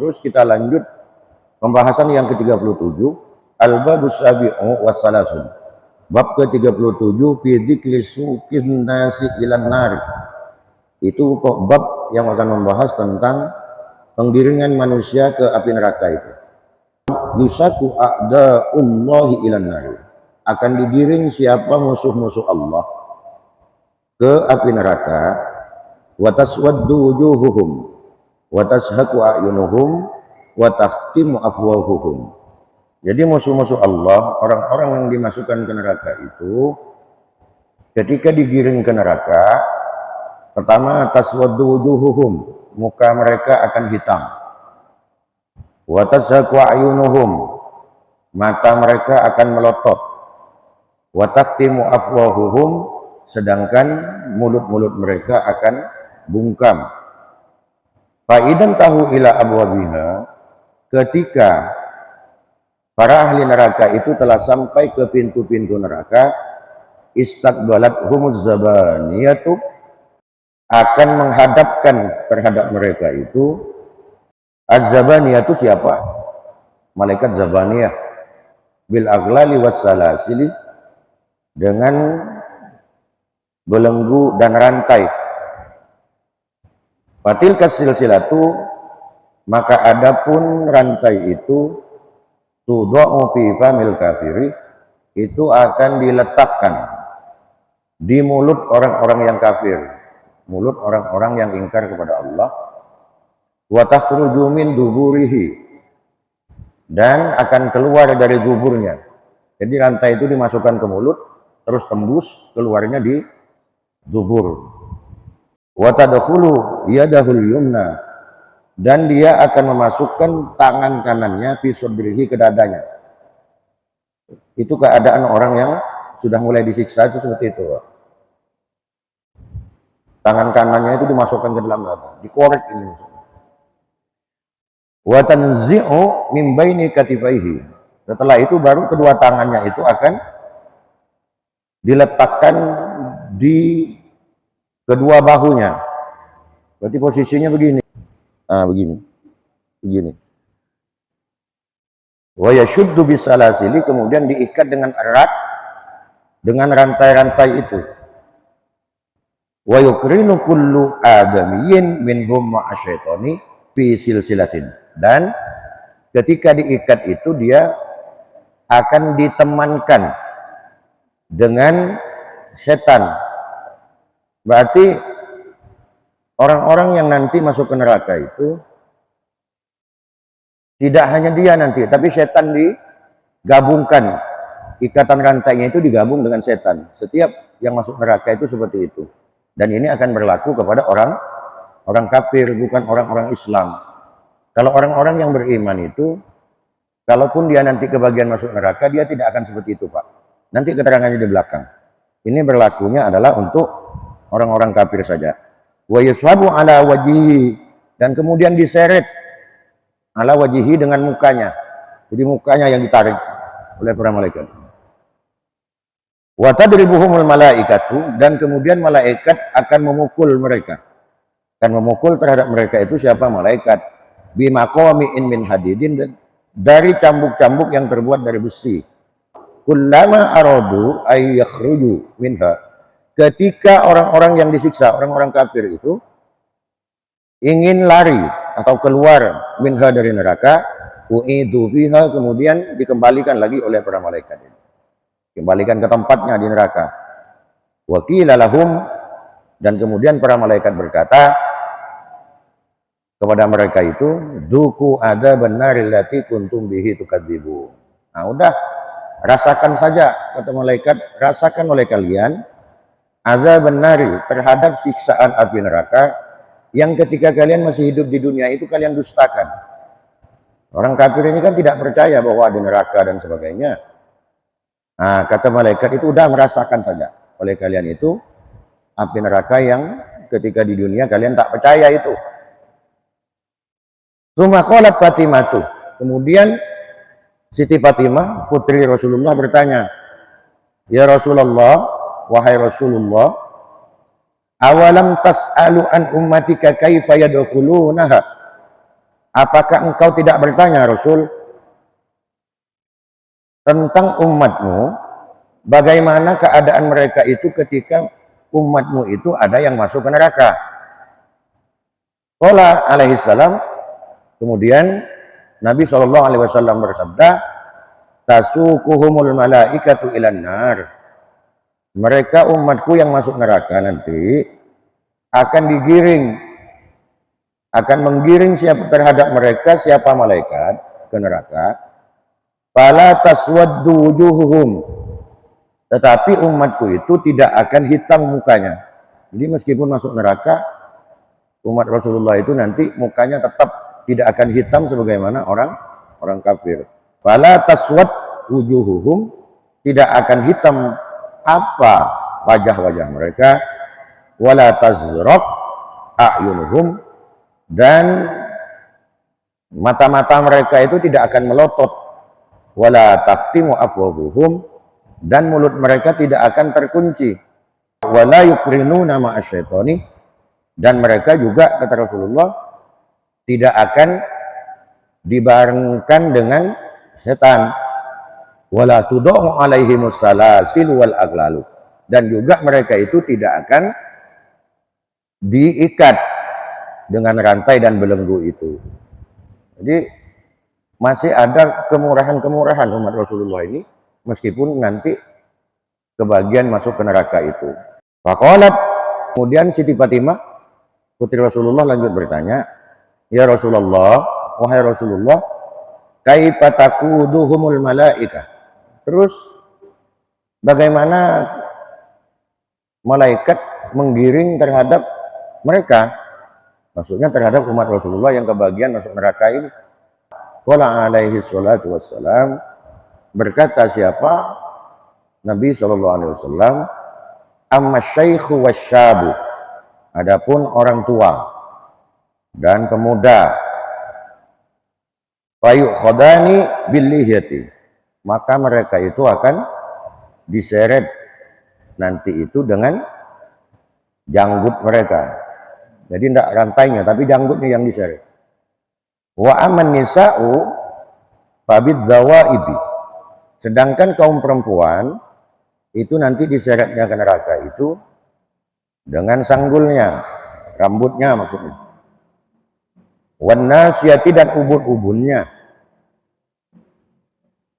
Terus kita lanjut pembahasan yang ke-37, al-babus sabi'u wa salasun. Bab ke-37 fi dzikri suqin nasi ilan nar. Itu bab yang akan membahas tentang penggiringan manusia ke api neraka itu. Yusaku a'da'ullahi ilan nar. Akan digiring siapa musuh-musuh Allah ke api neraka. Wa taswaddu wujuhuhum wa tashhaqu a'yunuhum wa takhtimu afwahuhum. Jadi musuh-musuh Allah, orang-orang yang dimasukkan ke neraka itu ketika digiring ke neraka, pertama taswaddu wujuhuhum, muka mereka akan hitam. Wa tashhaqu a'yunuhum, mata mereka akan melotot. Wa takhtimu afwahuhum, sedangkan mulut-mulut mereka akan bungkam. Fa'idan tahu ila abwabiha, ketika para ahli neraka itu telah sampai ke pintu-pintu neraka, istaqbalat humuz zabaniyatu, akan menghadapkan terhadap mereka itu az-zabaniyatu siapa? Malaikat zabaniyah bil aghlali was salasili, dengan belenggu dan rantai. Fatil kasilsilatu, maka adapun rantai itu tudha'u fi famil kafiri, itu akan diletakkan di mulut orang-orang yang kafir, mulut orang-orang yang ingkar kepada Allah. Wa takhruju min duburihi, dan akan keluar dari duburnya. Jadi rantai itu dimasukkan ke mulut, terus tembus, keluarnya di dubur. Wa tadkhulu yadahul yumna, dan dia akan memasukkan tangan kanannya fi sudrihi, ke dadanya. Itu keadaan orang yang sudah mulai disiksa itu seperti itu, Pak. Tangan kanannya itu dimasukkan ke dalam dada, dikorek ini. Wa tanzi'u min baini katifaihi, setelah itu baru kedua tangannya itu akan diletakkan di kedua bahunya. Berarti posisinya begini. Begini. Wa yashuddu bisalasili, kemudian diikat dengan erat dengan rantai-rantai itu. Wa yukrinu kullu adamiyyin minhum ma'asyaitani fi silsilatin, dan ketika diikat itu dia akan ditemankan dengan setan. Berarti orang-orang yang nanti masuk ke neraka itu tidak hanya dia nanti, tapi setan digabungkan. Ikatan rantainya itu digabung dengan setan. Setiap yang masuk neraka itu seperti itu. Dan ini akan berlaku kepada orang kafir, bukan orang-orang Islam. Kalau orang-orang yang beriman itu, kalaupun dia nanti kebagian masuk neraka, dia tidak akan seperti itu, Pak. Nanti keterangannya di belakang. Ini berlakunya adalah untuk orang-orang kafir saja. Wa yushabu ala wajhihi, dan kemudian diseret ala wajhihi, dengan mukanya. Jadi mukanya yang ditarik oleh para malaikat. Wa tadribuhumul malaikatu, dan kemudian malaikat akan memukul mereka. Akan memukul terhadap mereka itu siapa? Malaikat. Bimaqami'in min hadidin, dari cambuk-cambuk yang terbuat dari besi. Kullama aradu ay yakhruju minha, ketika orang-orang yang disiksa, orang-orang kafir itu ingin lari atau keluar minha, dari neraka, u'idu biha, kemudian dikembalikan lagi oleh para malaikat ini. Kembalikan ke tempatnya di neraka. Wa qila lahum, dan kemudian para malaikat berkata kepada mereka itu, duku adzaban naril lati kuntum bihi tukadzibu. Nah, udah, rasakan saja, kata malaikat, rasakan oleh kalian azaban nari, terhadap siksaan api neraka yang ketika kalian masih hidup di dunia itu kalian dustakan. Orang kafir ini kan tidak percaya bahwa ada neraka dan sebagainya. Nah, kata malaikat itu udah, merasakan saja oleh kalian itu api neraka yang ketika di dunia kalian tak percaya itu. Tsumma qalat Fatimatu, kemudian Siti Fatimah putri Rasulullah bertanya, ya Rasulullah, wahai Rasulullah, awalam tas'alu an ummatika kaifa yadkhulunaha, apakah engkau tidak bertanya Rasul tentang umatmu, bagaimana keadaan mereka itu ketika umatmu itu ada yang masuk ke neraka? Qala alaihi salam, kemudian Nabi SAW bersabda, tasukuhumul malaikatu ilan nar. Mereka umatku yang masuk neraka nanti akan digiring, akan menggiring siapa terhadap mereka, siapa malaikat ke neraka. Fala taswaddu wujuhuhum. Tetapi umatku itu tidak akan hitam mukanya. Jadi meskipun masuk neraka, umat Rasulullah itu nanti mukanya tetap tidak akan hitam sebagaimana orang kafir. Fala taswad wujuhuhum, tidak akan hitam apa wajah-wajah mereka, wala tazraq a'yunuhum, dan mata-mata mereka itu tidak akan melotot, wala takhtimu afwahuhum, dan mulut mereka tidak akan terkunci, wala yukrinuna ma'asyaitoni, dan mereka juga kata Rasulullah tidak akan dibarengkan dengan setan, wala tudau alaihimus salasil wal aglalu, dan juga mereka itu tidak akan diikat dengan rantai dan belenggu itu. Jadi masih ada kemurahan-kemurahan umat Rasulullah ini meskipun nanti kebagian masuk ke neraka itu. Faqalat, kemudian Siti Fatimah putri Rasulullah lanjut bertanya, ya Rasulullah, wahai Rasulullah, kaifa taquduhumul malaikah? Terus bagaimana malaikat menggiring terhadap mereka? Maksudnya terhadap umat Rasulullah yang kebagian masuk neraka ini. Qala alaihi salatu wassalam, berkata siapa? Nabi SAW, amma syaikhu wasyabu, adapun orang tua dan pemuda, fayukhadani billihiyati, maka mereka itu akan diseret nanti itu dengan janggut mereka. Jadi tidak rantainya, tapi janggutnya yang diseret. Wa aman nisa'u fabid zawaibi, sedangkan kaum perempuan itu nanti diseretnya ke neraka itu dengan sanggulnya, rambutnya maksudnya. Wan nasiyati, dan ubun-ubunnya.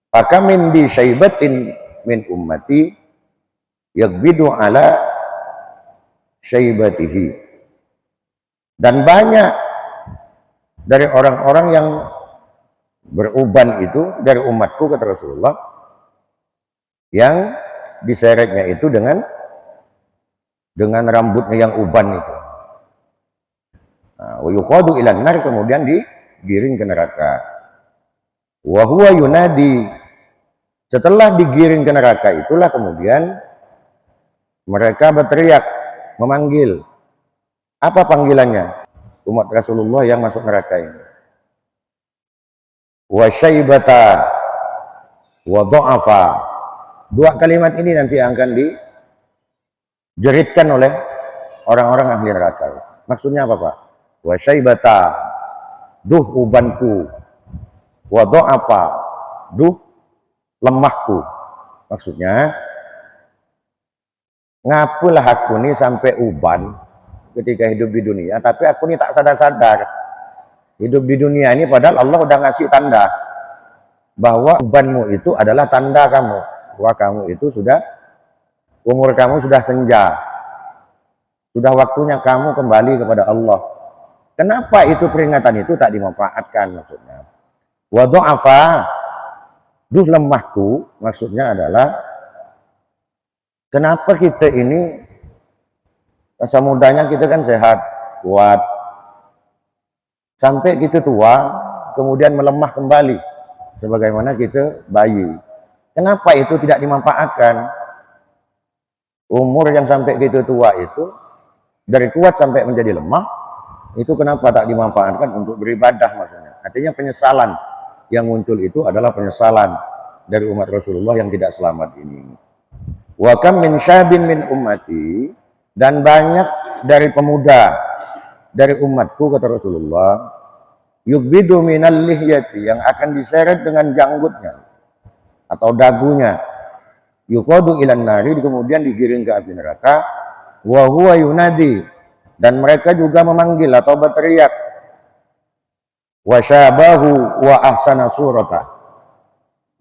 Maka min di syaibatin min ummati yakbidu ala syaibatihi, dan banyak dari orang-orang yang beruban itu dari umatku kata Rasulullah yang diseretnya itu dengan rambutnya yang uban itu. Wa yuqadu ilan nar, kemudian digiring ke neraka. Wa huwa yunadi, setelah digiring ke neraka itulah kemudian mereka berteriak, memanggil. Apa panggilannya? Umat Rasulullah yang masuk neraka ini. Wa syaibata wa dha'afa. Dua kalimat ini nanti akan dijeritkan oleh orang-orang ahli neraka. Maksudnya apa, Pak? Wa syaibata, duh ubanku. Wa dha'afa, duh lemahku. Maksudnya, ngapalah aku nih sampai uban ketika hidup di dunia, tapi aku nih tak sadar-sadar hidup di dunia ini, padahal Allah udah ngasih tanda bahwa ubanmu itu adalah tanda kamu, bahwa kamu itu sudah, umur kamu sudah senja, sudah waktunya kamu kembali kepada Allah. Kenapa itu peringatan itu tak dimanfaatkan? Maksudnya wa dha'afa, duh lemahku, maksudnya adalah kenapa kita ini masa mudanya kita kan sehat, kuat, sampai kita tua, kemudian melemah kembali, sebagaimana kita bayi. Kenapa itu tidak dimanfaatkan? Umur yang sampai kita tua itu, dari kuat sampai menjadi lemah, itu kenapa tak dimanfaatkan untuk beribadah maksudnya? Artinya penyesalan yang muncul itu adalah penyesalan dari umat Rasulullah yang tidak selamat ini. Wa kam min syabin min ummati, dan banyak dari pemuda dari umatku kata Rasulullah, yukbidu minal lihyati, yang akan diseret dengan janggutnya atau dagunya, yuqadu ilan nari, kemudian digiring ke api neraka, wa huwa yunadi, dan mereka juga memanggil atau berteriak, wasyabahu wa ahsana surata,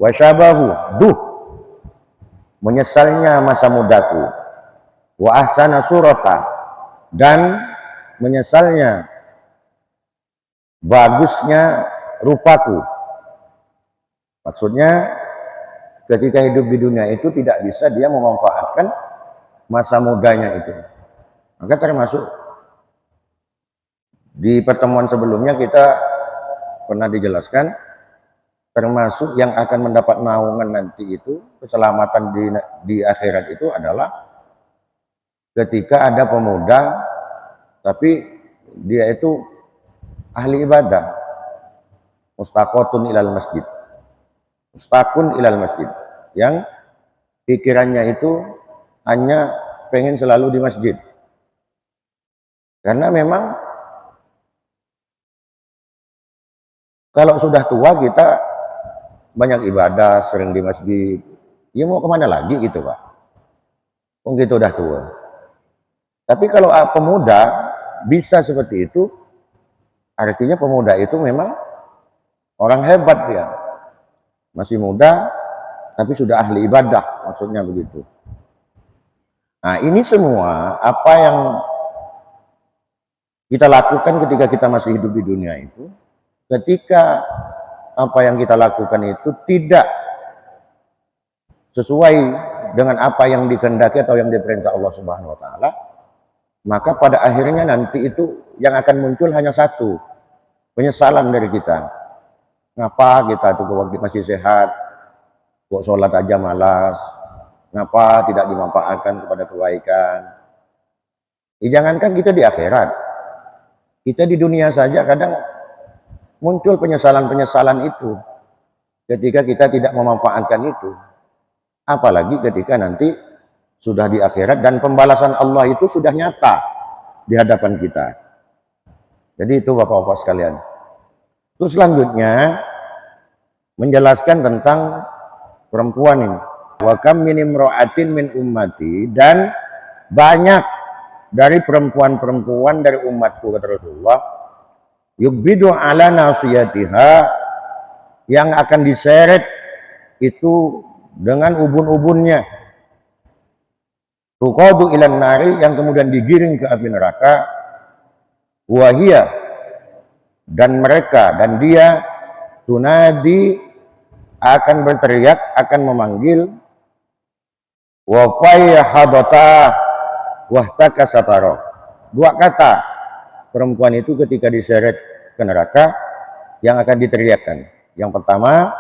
wasyabahu, duh menyesalnya masa mudaku, wa ahsana surata, dan menyesalnya bagusnya rupaku. Maksudnya ketika hidup di dunia itu tidak bisa dia memanfaatkan masa mudanya itu. Maka termasuk di pertemuan sebelumnya kita pernah dijelaskan, termasuk yang akan mendapat naungan nanti itu, keselamatan di akhirat itu adalah ketika ada pemuda tapi dia itu ahli ibadah, mustaqotun ilal masjid, mustaqun ilal masjid, yang pikirannya itu hanya pengen selalu di masjid. Karena memang kalau sudah tua kita banyak ibadah, sering di masjid, ya mau kemana lagi gitu Pak, kita udah tua. Tapi kalau pemuda bisa seperti itu, artinya pemuda itu memang orang hebat dia. Masih muda, tapi sudah ahli ibadah, maksudnya begitu. Nah ini semua apa yang kita lakukan ketika kita masih hidup di dunia itu, ketika apa yang kita lakukan itu tidak sesuai dengan apa yang dikehendaki atau yang diperintah Allah Subhanahu wa taala, maka pada akhirnya nanti itu yang akan muncul hanya satu, penyesalan dari kita. Ngapa kita tuh waktu masih sehat kok sholat aja malas, ngapa tidak dimanfaatkan kepada kebaikan. Jangankan kita di akhirat, kita di dunia saja kadang muncul penyesalan-penyesalan itu ketika kita tidak memanfaatkan itu, apalagi ketika nanti sudah di akhirat dan pembalasan Allah itu sudah nyata di hadapan kita. Jadi itu Bapak-bapak sekalian. Terus selanjutnya menjelaskan tentang perempuan ini. Wa kam min imra'atin min ummati, dan banyak dari perempuan-perempuan dari umatku, kata Rasulullah, yukbidu ala nasiyatiha, yang akan diseret itu dengan ubun-ubunnya, tuqadu ilan nari, yang kemudian digiring ke api neraka, wahia, dan mereka dan dia, tunadi, akan berteriak, akan memanggil, wa fayhadata wahtaka satara. Dua kata perempuan itu ketika diseret ke neraka yang akan diteriakkan. Yang pertama,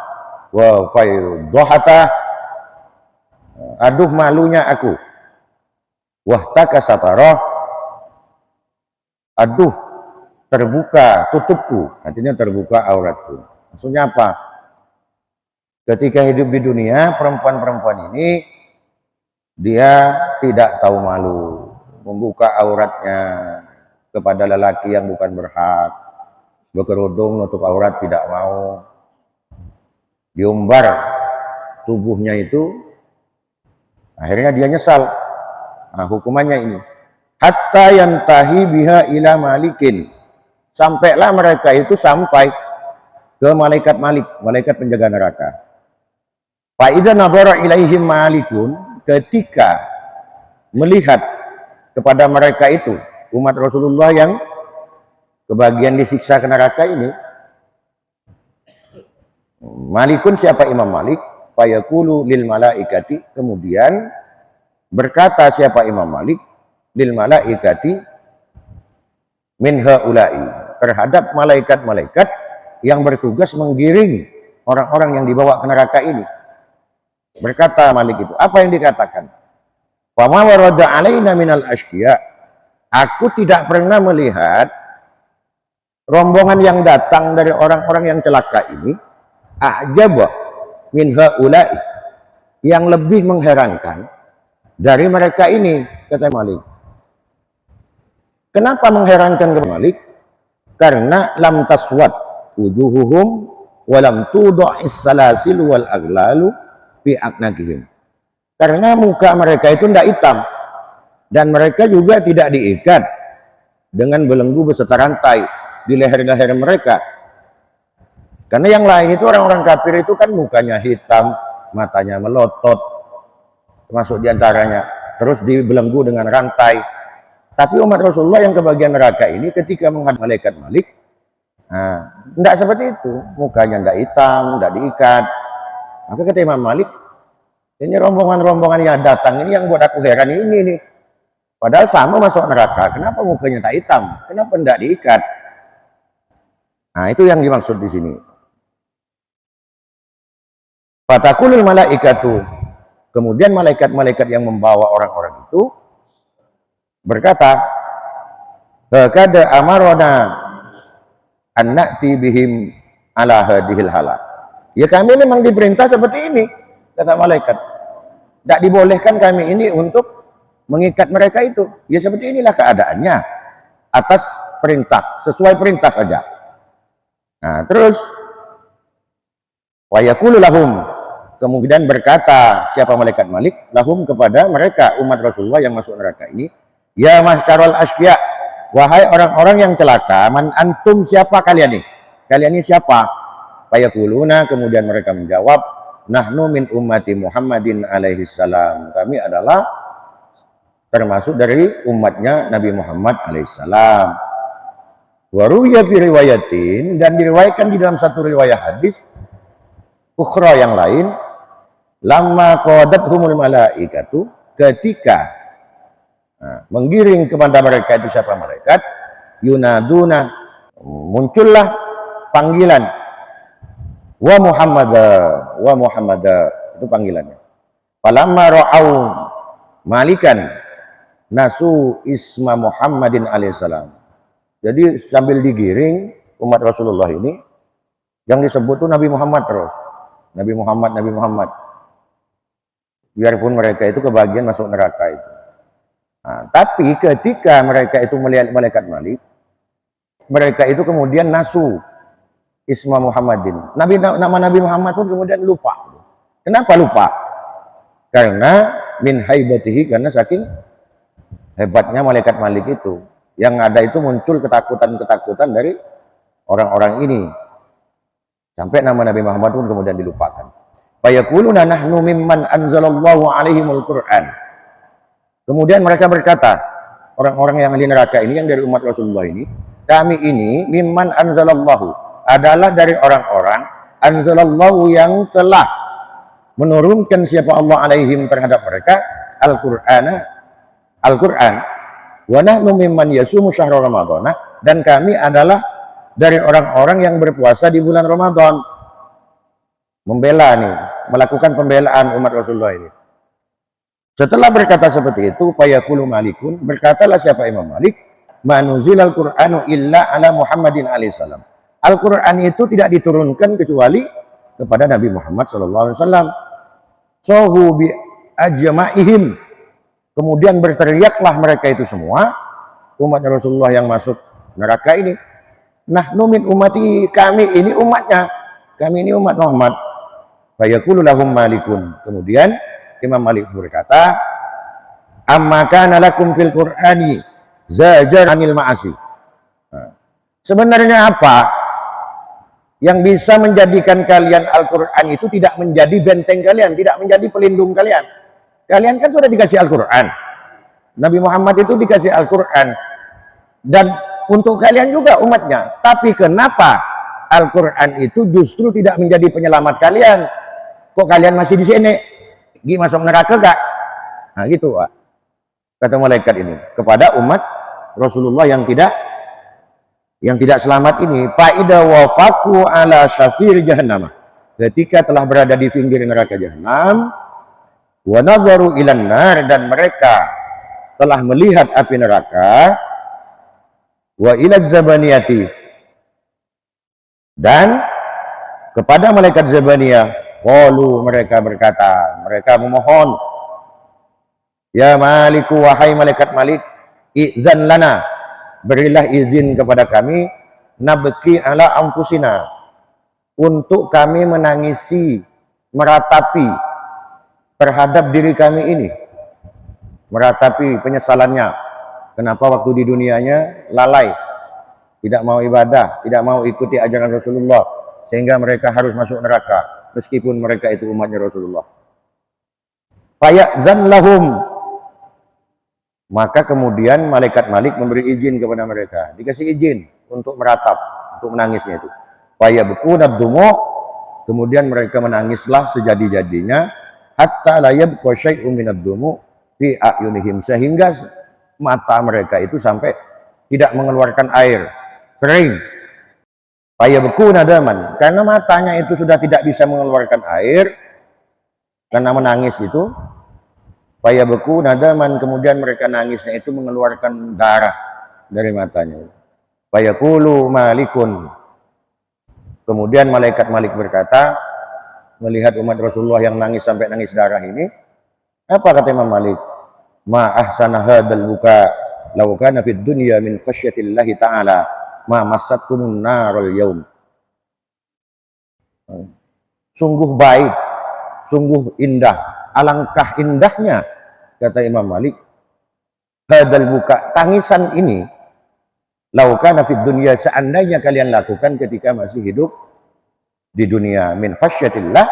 wa faydohata, aduh malunya aku, wahtaka satara, aduh terbuka tutupku, artinya terbuka auratku. Maksudnya apa? Ketika hidup di dunia, perempuan-perempuan ini dia tidak tahu malu, membuka auratnya kepada lelaki yang bukan berhak, berkerudung nutup aurat tidak mau, diumbar tubuhnya itu, akhirnya dia nyesal. Nah, hukumannya ini, hatta yantahi biha ila malikin, sampailah mereka itu sampai ke malaikat Malik, malaikat penjaga neraka. Fa idza nadhara ilaihim malikun, ketika melihat kepada mereka itu, umat Rasulullah yang kebagian disiksa ke neraka ini, Malikun, siapa Imam Malik, fayaqulu lil malaikati, kemudian berkata siapa Imam Malik, lil malaikati min haula'i, terhadap malaikat-malaikat yang bertugas menggiring orang-orang yang dibawa ke neraka ini. Berkata Malik itu, apa yang dikatakan? Fama warada alaina minal ashqiya, aku tidak pernah melihat rombongan yang datang dari orang-orang yang celaka ini, a'jaba min haula'i, yang lebih mengherankan dari mereka ini, kata Malik. Kenapa mengherankan ke Malik? Karena lam taswad, wujuhuhum walam tudha'is salasil wal aglalu fi aqnaqihim. Karena muka mereka itu tidak hitam dan mereka juga tidak diikat dengan belenggu beserta rantai di leher-leher mereka. Karena yang lain itu orang-orang kafir itu kan mukanya hitam, matanya melotot, termasuk diantaranya, terus dibelenggu dengan rantai. Tapi umat Rasulullah yang kebagian neraka ini ketika menghadap malaikat Malik, tidak seperti itu, mukanya tidak hitam, tidak diikat. Maka kata Imam Malik, ini rombongan-rombongan yang datang ini yang buat aku heran ini nih. Padahal sama masuk neraka, kenapa mukanya tak hitam? Kenapa tidak diikat? Nah, itu yang dimaksud di sini. Fatakulul malaikatu. Kemudian malaikat-malaikat yang membawa orang-orang itu berkata, "Qad amarona an na'ti bihim ala hadhil hala." Ya kami memang diperintah seperti ini, kata malaikat. Tidak dibolehkan kami ini untuk mengikat mereka itu. Ya seperti inilah keadaannya. Atas perintah, sesuai perintah saja. Nah, terus wa yaqulu lahum, kemudian berkata siapa malaikat Malik lahum kepada mereka umat Rasulullah yang masuk neraka ini, ya mahsyarul asqiya, wahai orang-orang yang celaka, man antum, siapa kalian nih? Kalian ini siapa? Fayaquluna, kemudian mereka menjawab, nahnu min ummati Muhammadin alaihi salam. Kami adalah termasuk dari umatnya Nabi Muhammad alaihi salam. Wa ruwiya fi riwayatin, dan diriwayatkan di dalam satu riwayat hadis ukhra yang lain, lamma qadathumul malaikatu, ketika menggiring kepada mereka itu siapa malaikat, yunaduna, muncullah panggilan, wa Muhammada, itu panggilannya. Falamma ra'au malikan nasu isma Muhammadin alaihissalam. Jadi sambil digiring umat Rasulullah ini yang disebut tuh Nabi Muhammad terus. Nabi Muhammad. Biarpun mereka itu kebagian masuk neraka itu. Nah, tapi ketika mereka itu melihat malaikat Malik, mereka itu kemudian nasu isma Muhammadin. Nama Nabi Muhammad pun kemudian lupa. Kenapa lupa? Karena min haibatihi, karena saking hebatnya malaikat Malik itu. Yang ada itu muncul ketakutan-ketakutan dari orang-orang ini. Sampai nama Nabi Muhammad pun kemudian dilupakan. Fayaquluna nahnu mimman anzalallahu alaihimul Qur'an. Kemudian mereka berkata, orang-orang yang di neraka ini, yang dari umat Rasulullah ini, kami ini mimman anzalallahu, adalah dari orang-orang anzalallahu yang telah menurunkan siapa Allah alaihim terhadap mereka Al-Qur'an. Wa nahnu mimman yasumu syahrul ramadhana, dan kami adalah dari orang-orang yang berpuasa di bulan Ramadan. Membela nih, melakukan pembelaan umat Rasulullah ini. Setelah berkata seperti itu, fayaqulu Malikun, berkatalah siapa Imam Malik, manuzilal Qur'anu illa ala Muhammadin alaihi salam. Al-Qur'an itu tidak diturunkan kecuali kepada Nabi Muhammad sallallahu alaihi wasallam. Sohu bi ajma'ihim. Kemudian berteriaklah mereka itu semua, umat Rasulullah yang masuk neraka ini. Nahnu min ummati, kami ini umatnya, kami ini umat Muhammad. Fayaqulu lahum Malikun, kemudian Imam Malik berkata, amma kana lakum fil Qur'ani zajar anil ma'asi. Sebenarnya apa yang bisa menjadikan kalian Al-Quran itu tidak menjadi benteng kalian, tidak menjadi pelindung kalian? Kalian kan sudah dikasih Al-Quran. Nabi Muhammad itu dikasih Al-Quran. Dan untuk kalian juga umatnya. Tapi kenapa Al-Quran itu justru tidak menjadi penyelamat kalian? Kok kalian masih di sini? Gi masuk neraka gak? Nah gitu Pak. Kata malaikat ini kepada umat Rasulullah yang tidak selamat ini. Fa'ida wafaku ala syafir jahannam. Ketika telah berada di pinggir neraka jahanam, wa nadharu ilan nar, dan mereka telah melihat api neraka, wa ilaz zabaniyati, dan kepada malaikat zabaniyah, qalu, mereka berkata, mereka memohon, ya Maliku, wahai malaikat Malik, idzan lana, berilah izin kepada kami, nabki ala anfusina, untuk kami menangisi, meratapi terhadap diri kami ini, meratapi penyesalannya. Kenapa waktu di dunianya lalai, tidak mau ibadah, tidak mau ikuti ajaran Rasulullah, sehingga mereka harus masuk neraka, meskipun mereka itu umatnya Rasulullah. Faya'dzan lahum, maka kemudian malaikat Malik memberi izin kepada mereka, dikasih izin untuk meratap, untuk menangisnya itu. Fayabkuna dumu, kemudian mereka menangislah sejadi-jadinya, hatta la yabqa syai'un minad dumu fi a'yunihim, sehingga mata mereka itu sampai tidak mengeluarkan air, kering. Fayabkuna daman, karena matanya itu sudah tidak bisa mengeluarkan air karena menangis itu. Fayabkuna daman, kemudian mereka nangisnya itu mengeluarkan darah dari matanya. Fayaqulu malikun, kemudian malaikat Malik berkata, melihat umat Rasulullah yang nangis sampai nangis darah ini, apa kata Imam Malik? Ma ahsana hadzal buka law kana fid dunya min khasyatillahi ta'ala ma massatkumun narul yaum. Sungguh baik, sungguh indah, alangkah indahnya, kata Imam Malik, hadzal buka, tangisan ini, law kana fid dunya, seandainya kalian lakukan ketika masih hidup di dunia, min khasyatillah,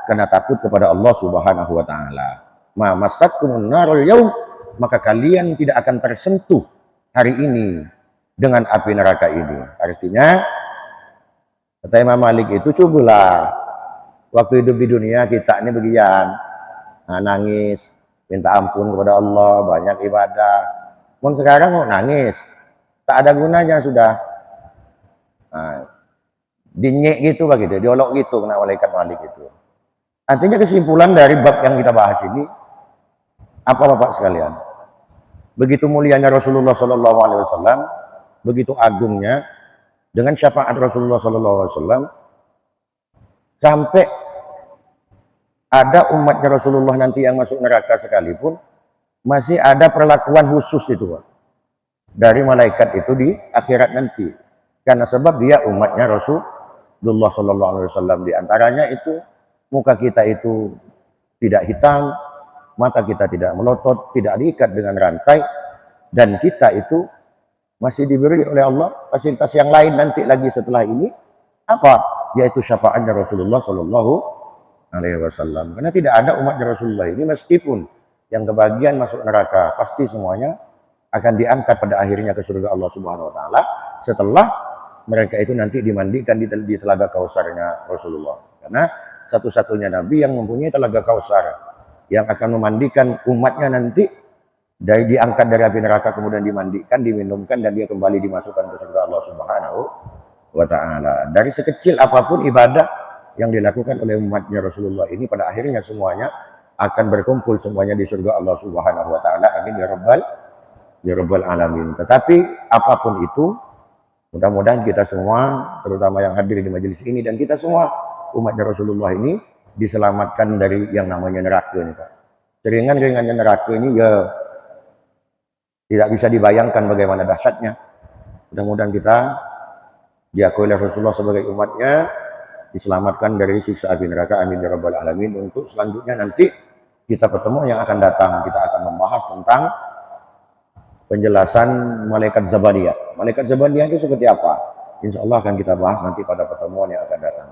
karena takut kepada Allah Subhanahu wa taala. Ma massatkumun narul yaum, maka kalian tidak akan tersentuh hari ini dengan api neraka ini. Artinya kata Imam Malik itu, cobalah waktu hidup di dunia kita ini begian, nangis, minta ampun kepada Allah, banyak ibadah. Mau sekarang mau nangis, tak ada gunanya sudah. Dinyek gitu begitu, diolok gitu kena malaikat Malik itu. Artinya kesimpulan dari bab yang kita bahas ini, apa Bapak sekalian? Begitu mulianya Rasulullah Sallallahu Alaihi Wasallam, begitu agungnya dengan syafaat Rasulullah Sallallahu Alaihi Wasallam, sampai ada umatnya Rasulullah nanti yang masuk neraka sekalipun, masih ada perlakuan khusus itu Pak, dari malaikat itu di akhirat nanti. Karena sebab dia umatnya Rasulullah Sallallahu Alaihi Wasallam. Di antaranya itu muka kita itu tidak hitam, mata kita tidak melotot, tidak diikat dengan rantai, dan kita itu masih diberi oleh Allah fasilitas yang lain nanti lagi setelah ini, apa? Yaitu syafaatnya Rasulullah Sallallahu Alaihi Wasallam. Karena tidak ada umatnya Rasulullah ini, meskipun yang kebagian masuk neraka, pasti semuanya akan diangkat pada akhirnya ke surga Allah Subhanahu Wa Taala setelah mereka itu nanti dimandikan di telaga kausarnya Rasulullah. Karena satu-satunya Nabi yang mempunyai telaga kausar, yang akan memandikan umatnya nanti, dari diangkat dari api neraka, kemudian dimandikan, diminumkan, dan dia kembali dimasukkan ke surga Allah Subhanahu wa Ta'ala. Dari sekecil apapun ibadah yang dilakukan oleh umatnya Rasulullah ini, pada akhirnya semuanya akan berkumpul semuanya di surga Allah Subhanahu wa Ta'ala. Amin ya rabbal alamin. Tetapi apapun itu, mudah-mudahan kita semua, terutama yang hadir di majelis ini, dan kita semua umatnya Rasulullah ini, diselamatkan dari yang namanya neraka ini Pak. Seringan-ringannya neraka ini ya tidak bisa dibayangkan bagaimana dahsyatnya. Mudah-mudahan kita diakui oleh Rasulullah sebagai umatnya, diselamatkan dari siksa api neraka. Amin ya rabbal alamin. Untuk selanjutnya nanti kita pertemuan yang akan datang, kita akan membahas tentang penjelasan malaikat Zabaniyah. Malaikat Zabaniyah itu seperti apa? Insya Allah akan kita bahas nanti pada pertemuan yang akan datang.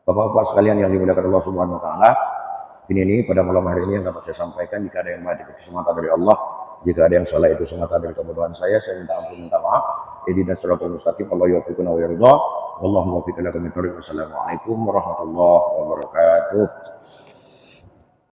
Bapak-bapak sekalian yang dimuliakan Allah Subhanahu Wa Taala, ini pada malam hari ini yang dapat saya sampaikan. Jika ada yang baik itu semata dari Allah, jika ada yang salah itu semata dari kebodohan saya minta ampun, minta maaf. Ihdinas siratal mustaqim, Allah yuwaffiquna wa yarda. Wallahu muwaffiq ila aqwamit thoriq. Wassalamualaikum warahmatullahi wabarakatuh.